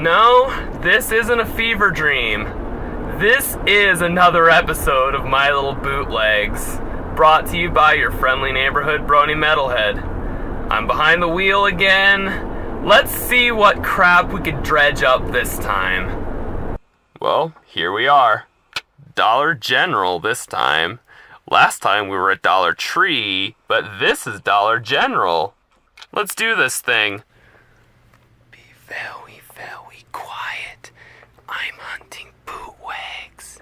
No, this isn't a fever dream. This is another episode of My Little Bootlegs, brought to you by your friendly neighborhood brony metalhead. I'm behind the wheel again. Let's see what crap we could dredge up this time. Well, here we are. Dollar General this time. Last time we were at Dollar Tree, but this is Dollar General. Let's do this thing. Be very, very quiet. I'm hunting bootlegs.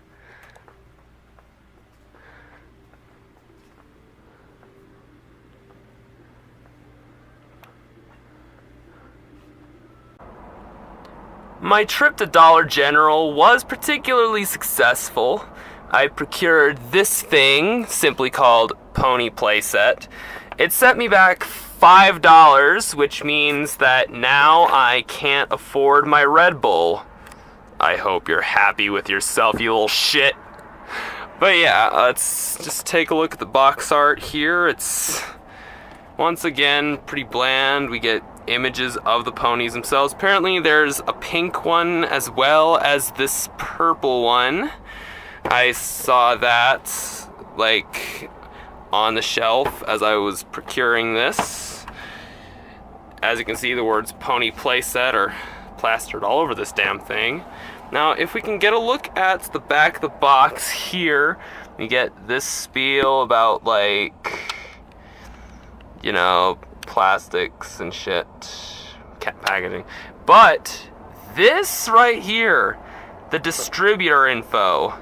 My trip to Dollar General was particularly successful. I procured this thing, simply called Pony Playset. It set me back $5, which means that now I can't afford my Red Bull. I hope you're happy with yourself, you little shit. But yeah, let's just take a look at the box art here. It's, once again, pretty bland. We get images of the ponies themselves. Apparently there's a pink one as well as this purple one. I saw that, like, on the shelf as I was procuring this. As you can see, the words Pony Playset are plastered all over this damn thing. Now, if we can get a look at the back of the box here, we get this spiel about, like, you know, plastics and shit, cat packaging. But this right here, the distributor info.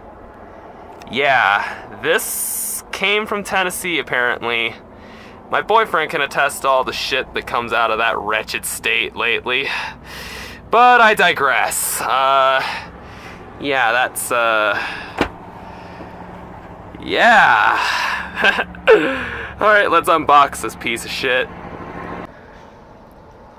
Yeah, this came from Tennessee, apparently. My boyfriend can attest to all the shit that comes out of that wretched state lately. But I digress. Yeah, that's, yeah. Alright, let's unbox this piece of shit.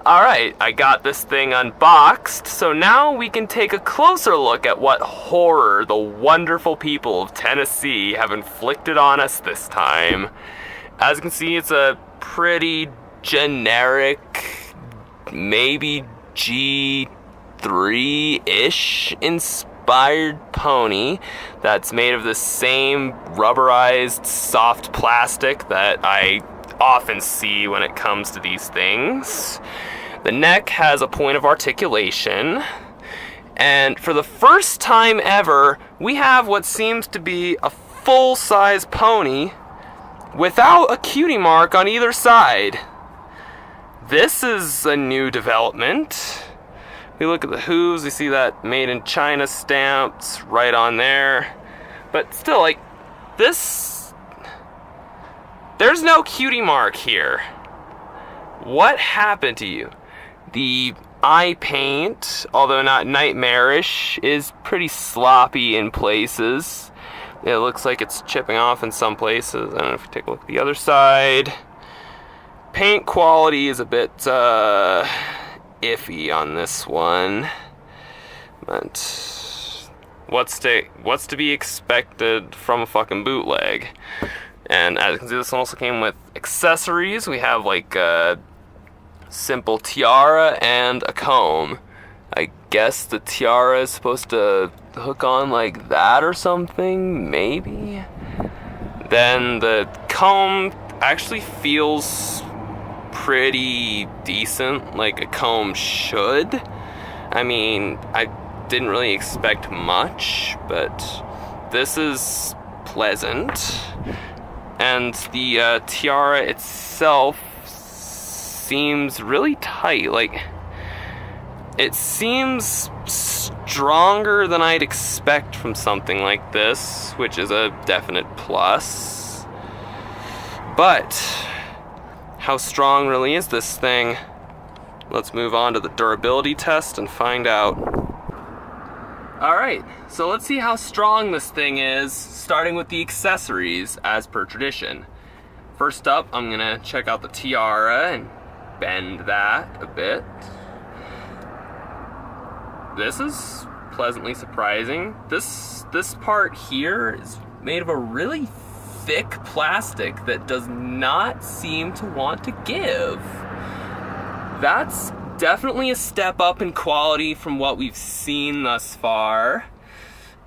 Alright, I got this thing unboxed, so now we can take a closer look at what horror the wonderful people of Tennessee have inflicted on us this time. As you can see, it's a pretty generic, maybe G3-ish inspired pony that's made of the same rubberized soft plastic that I often see when it comes to these things. The neck has a point of articulation, and for the first time ever, we have what seems to be a full-size pony without a cutie mark on either side. This is a new development. We look at the hooves, we see that made in China stamped right on there. But still, like, this, there's no cutie mark here. What happened to you? The eye paint, although not nightmarish, is pretty sloppy in places. It looks like it's chipping off in some places. I don't know if you take a look at the other side. Paint quality is a bit iffy on this one. But what's to be expected from a fucking bootleg? And as you can see, this one also came with accessories. We have like a simple tiara and a comb. I guess the tiara is supposed to hook on like that or something, maybe? Then the comb actually feels pretty decent, like a comb should. I mean, I didn't really expect much, but this is pleasant. And the tiara itself seems really tight. Like, it seems stronger than I'd expect from something like this, which is a definite plus. But how strong really is this thing? Let's move on to the durability test and find out. Alright, so let's see how strong this thing is, starting with the accessories as per tradition. First up, I'm gonna check out the tiara and bend that a bit. This is pleasantly surprising. This part here is made of a really thick plastic that does not seem to want to give. That's definitely a step up in quality from what we've seen thus far.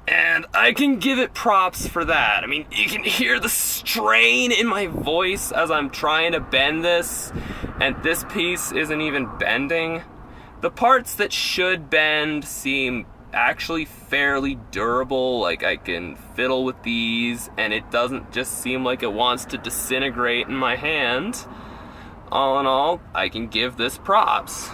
And I can give it props for that. I mean, you can hear the strain in my voice as I'm trying to bend this, and this piece isn't even bending. The parts that should bend seem actually fairly durable, like I can fiddle with these, and it doesn't just seem like it wants to disintegrate in my hand. All in all, I can give this props.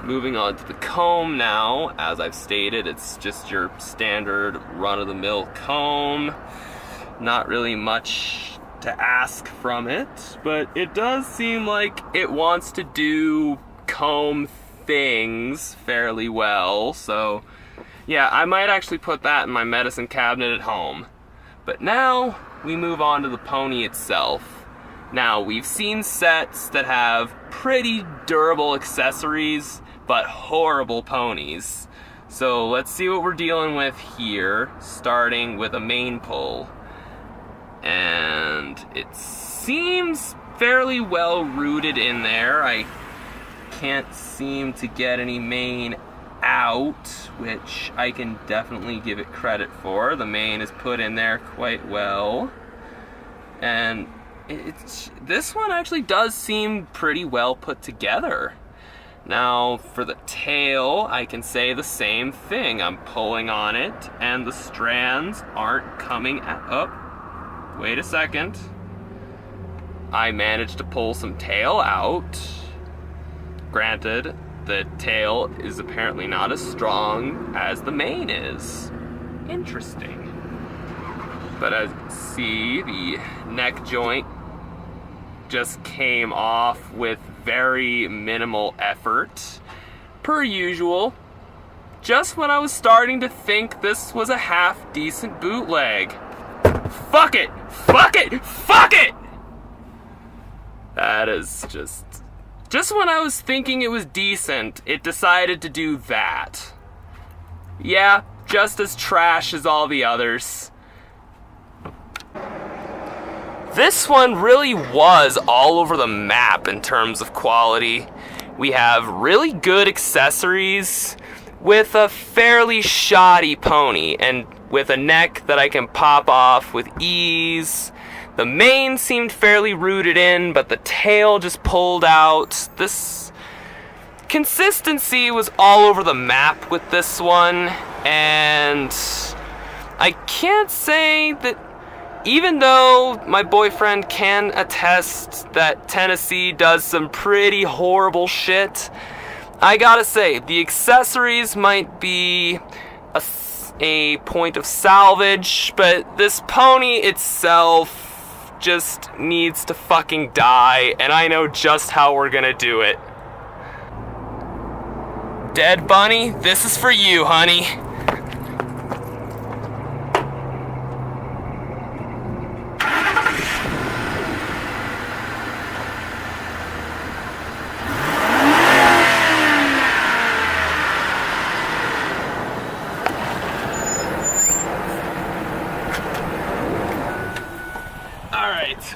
Moving on to the comb now, as I've stated, it's just your standard run-of-the-mill comb. Not really much to ask from it, but it does seem like it wants to do comb things fairly well, so yeah, I might actually put that in my medicine cabinet at home. But now, we move on to the pony itself. Now, we've seen sets that have pretty durable accessories, but horrible ponies. So let's see what we're dealing with here, starting with a main pull. And it seems fairly well rooted in there. I can't seem to get any mane out, which I can definitely give it credit for. The mane is put in there quite well. And this one actually does seem pretty well put together. Now, for the tail, I can say the same thing. I'm pulling on it, and the strands aren't coming up. Wait a second. I managed to pull some tail out. Granted, the tail is apparently not as strong as the mane is. Interesting. But as you see, the neck joint just came off with very minimal effort. Per usual, just when I was starting to think this was a half-decent bootleg. Fuck it! Fuck it! Fuck it! That is just when I was thinking it was decent, it decided to do that. Yeah, just as trash as all the others. This one really was all over the map in terms of quality. We have really good accessories with a fairly shoddy pony, and with a neck that I can pop off with ease. The mane seemed fairly rooted in, but the tail just pulled out. This consistency was all over the map with this one, and I can't say that, even though my boyfriend can attest that Tennessee does some pretty horrible shit, I gotta say, the accessories might be a point of salvage, but this pony itself just needs to fucking die, and I know just how we're gonna do it. Dead Bunny, this is for you, honey.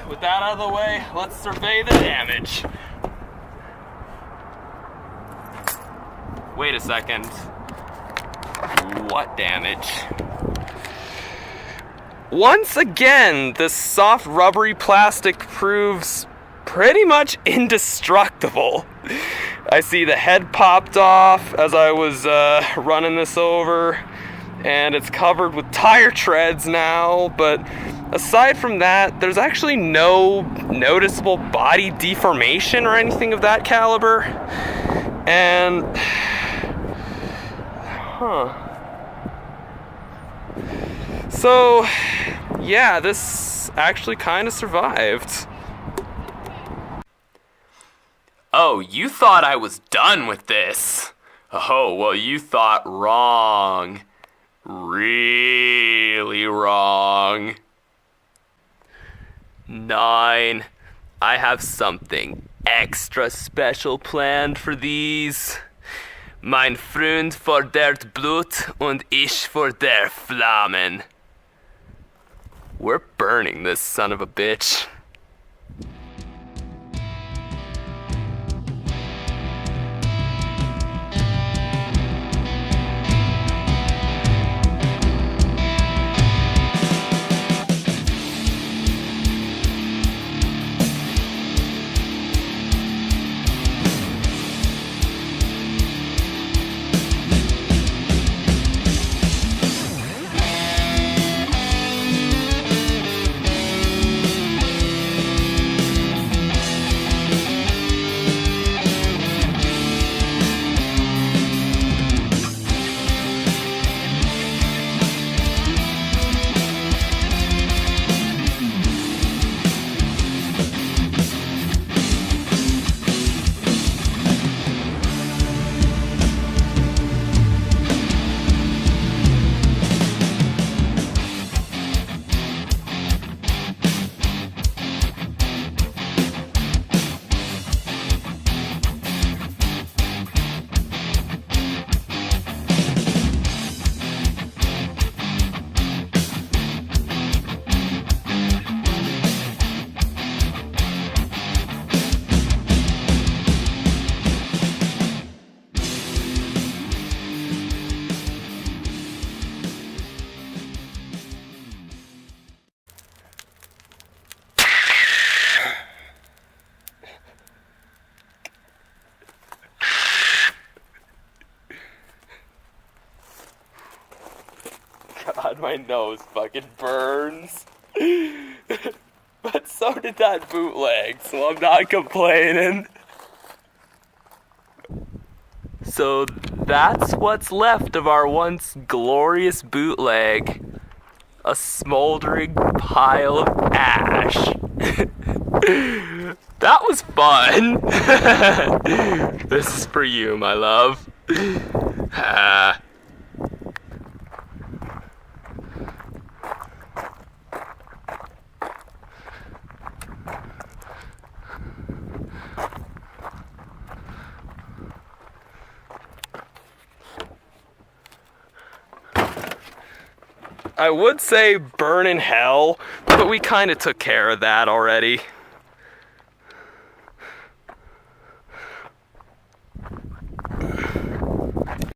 With that out of the way, let's survey the damage. Wait a second. What damage? Once again, this soft rubbery plastic proves pretty much indestructible. I see the head popped off as I was running this over, and it's covered with tire treads now, but aside from that, there's actually no noticeable body deformation or anything of that caliber. And so yeah, this actually kind of survived. Oh, you thought I was done with this? Oh, well, you thought wrong. Really wrong. 9. I have something extra special planned for these. Mein Freund for der Blut und ich for der Flammen. We're burning this son of a bitch. God, my nose fucking burns. But so did that bootleg, so I'm not complaining. So that's what's left of our once glorious bootleg. A smoldering pile of ash. That was fun. This is for you, my love. I would say burn in hell, but we kind of took care of that already.